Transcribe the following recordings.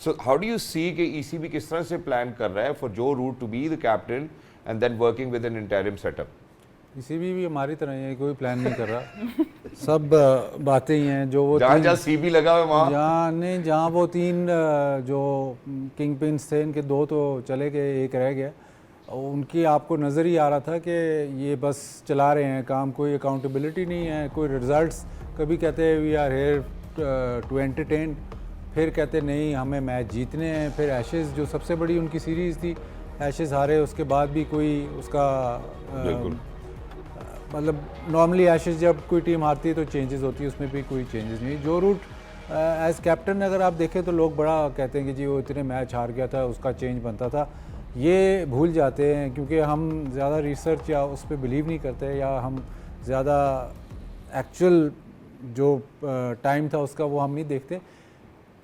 So how do you see कि ECB किस तरह से प्लान कर रहा है for Joe Root to be the captain and then working with an interim setup? ECB भी हमारी तरह ही है, कोई प्लान नहीं कर रहा। सब बातें ही हैं जो वो जहाँ CB लगा हुआ वहाँ जहाँ वो तीन जो किंग पिन्स थे, इनके दो तो चले गए, एक रह गया। उनकी आपको नज़र ही आ रहा था कि ये बस चला रहे हैं काम, कोई अकाउंटेबिलिटी नहीं है, कोई रिजल्ट्स। कभी कहते हैं we are here to entertain, फिर कहते नहीं हमें मैच जीतने हैं। फिर एशेज़ जो सबसे बड़ी उनकी सीरीज़ थी, एशेज़ हारे, उसके बाद भी कोई उसका मतलब नॉर्मली एशेज़ जब कोई टीम हारती है तो चेंजेस होती है, उसमें भी कोई चेंजेस नहीं। जो रूट एज़ कैप्टन अगर आप देखें तो लोग बड़ा कहते हैं कि जी वो इतने मैच हार गया था, उसका चेंज बनता था। ये भूल जाते हैं क्योंकि हम ज़्यादा रिसर्च या उस पर बिलीव नहीं करते, या हम ज़्यादा एक्चुअल जो टाइम था उसका वो हम नहीं देखते।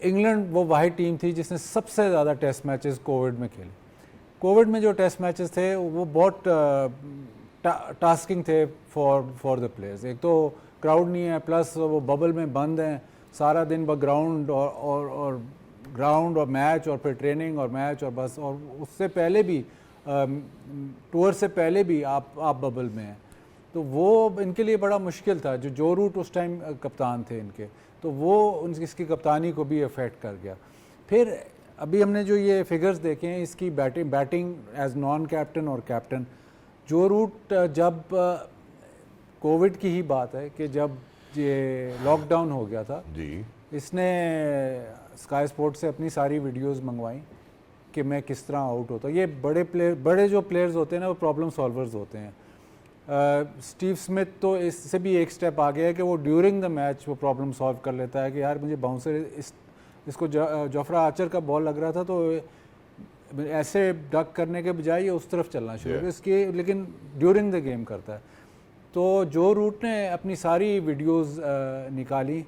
इंग्लैंड वो वाहिद टीम थी जिसने सबसे ज़्यादा टेस्ट मैचेस कोविड में खेले। कोविड में जो टेस्ट मैचेस थे वो बहुत टास्किंग थे फॉर द प्लेयर्स। एक तो क्राउड नहीं है, प्लस वो बबल में बंद हैं सारा दिन, ग्राउंड और ग्राउंड और मैच और फिर ट्रेनिंग और मैच और बस। और उससे पहले भी टूर से पहले भी आप बबल में हैं, तो वो इनके लिए बड़ा मुश्किल था। जो रूट उस टाइम कप्तान थे इनके, तो वो इसकी कप्तानी को भी अफेक्ट कर गया। फिर अभी हमने जो ये फिगर्स देखे हैं इसकी बैटिंग एज नॉन कैप्टन और कैप्टन, जो रूट जब कोविड की ही बात है कि जब ये लॉकडाउन हो गया था जी, इसने स्काई स्पोर्ट से अपनी सारी वीडियोस मंगवाई कि मैं किस तरह आउट होता। ये बड़े जो प्लेयर्स होते हैं ना वो प्रॉब्लम सॉल्वर्स होते हैं। स्टीव स्मिथ तो इससे भी एक स्टेप आ गया है कि वो ड्यूरिंग द मैच वो प्रॉब्लम सॉल्व कर लेता है कि यार मुझे बाउंसर इसको जोफ्रा आर्चर का बॉल लग रहा था तो ऐसे डक करने के बजाय ये उस तरफ चलना शुरू किया इसकी, लेकिन ड्यूरिंग द गेम करता है। तो जो रूट ने अपनी सारी वीडियोस निकाली,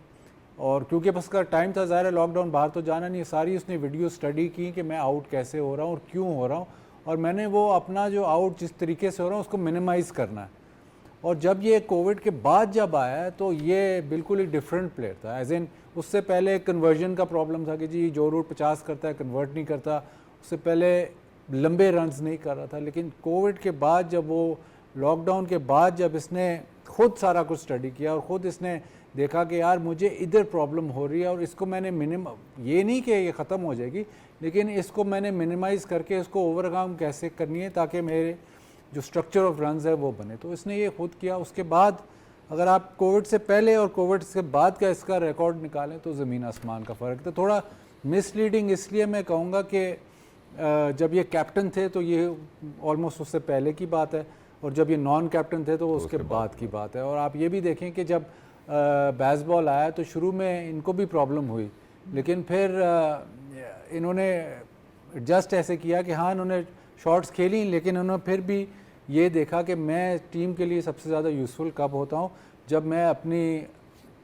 और क्योंकि बस का टाइम था, ज़ाहिर है लॉकडाउन, बाहर तो जाना नहीं, सारी उसने वीडियो स्टडी की कि मैं आउट कैसे हो रहा हूँ और क्यों हो रहा हूँ, और मैंने वो अपना जो आउट जिस तरीके से हो रहा हूँ उसको मिनिमाइज़ करना है। और जब ये कोविड के बाद जब आया तो ये बिल्कुल ही डिफरेंट प्लेयर था। एज इन उससे पहले कन्वर्जन का प्रॉब्लम था कि जी जो रूट 50 करता है कन्वर्ट नहीं करता, उससे पहले लंबे रन्स नहीं कर रहा था। लेकिन कोविड के बाद जब वो लॉकडाउन के बाद जब इसने खुद सारा कुछ स्टडी किया और ख़ुद इसने देखा कि यार मुझे इधर प्रॉब्लम हो रही है और इसको मैंने ये नहीं कि ये ख़त्म हो जाएगी, लेकिन इसको मैंने मिनिमाइज़ करके इसको ओवरकम कैसे करनी है ताकि मेरे जो स्ट्रक्चर ऑफ रन्स है वो बने। तो इसने ये खुद किया। उसके बाद अगर आप कोविड से पहले और कोविड से बाद का इसका रिकॉर्ड निकालें तो ज़मीन आसमान का फ़र्क। तो थोड़ा मिसलीडिंग इसलिए मैं कहूँगा कि जब ये कैप्टन थे तो ये ऑलमोस्ट उससे पहले की बात है, और जब ये नॉन कैप्टन थे तो वो उसके बाद की बात है। और आप ये भी देखें कि जब बेसबॉल आया तो शुरू में इनको भी प्रॉब्लम हुई, लेकिन फिर इन्होंने जस्ट ऐसे किया कि हाँ इन्होंने शॉट्स खेली, लेकिन उन्होंने फिर भी ये देखा कि मैं टीम के लिए सबसे ज़्यादा यूज़फुल कब होता हूँ, जब मैं अपनी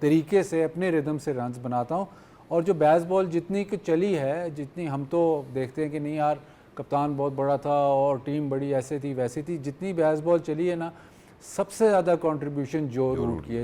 तरीके से अपने रिदम से रन्स बनाता हूँ। और जो बेसबॉल जितनी की चली है, जितनी हम तो देखते हैं कि नहीं यार कप्तान बहुत बड़ा था और टीम बड़ी ऐसे थी वैसी थी, जितनी बेसबॉल चली है ना, सबसे ज़्यादा कंट्रीब्यूशन जो रूट की है।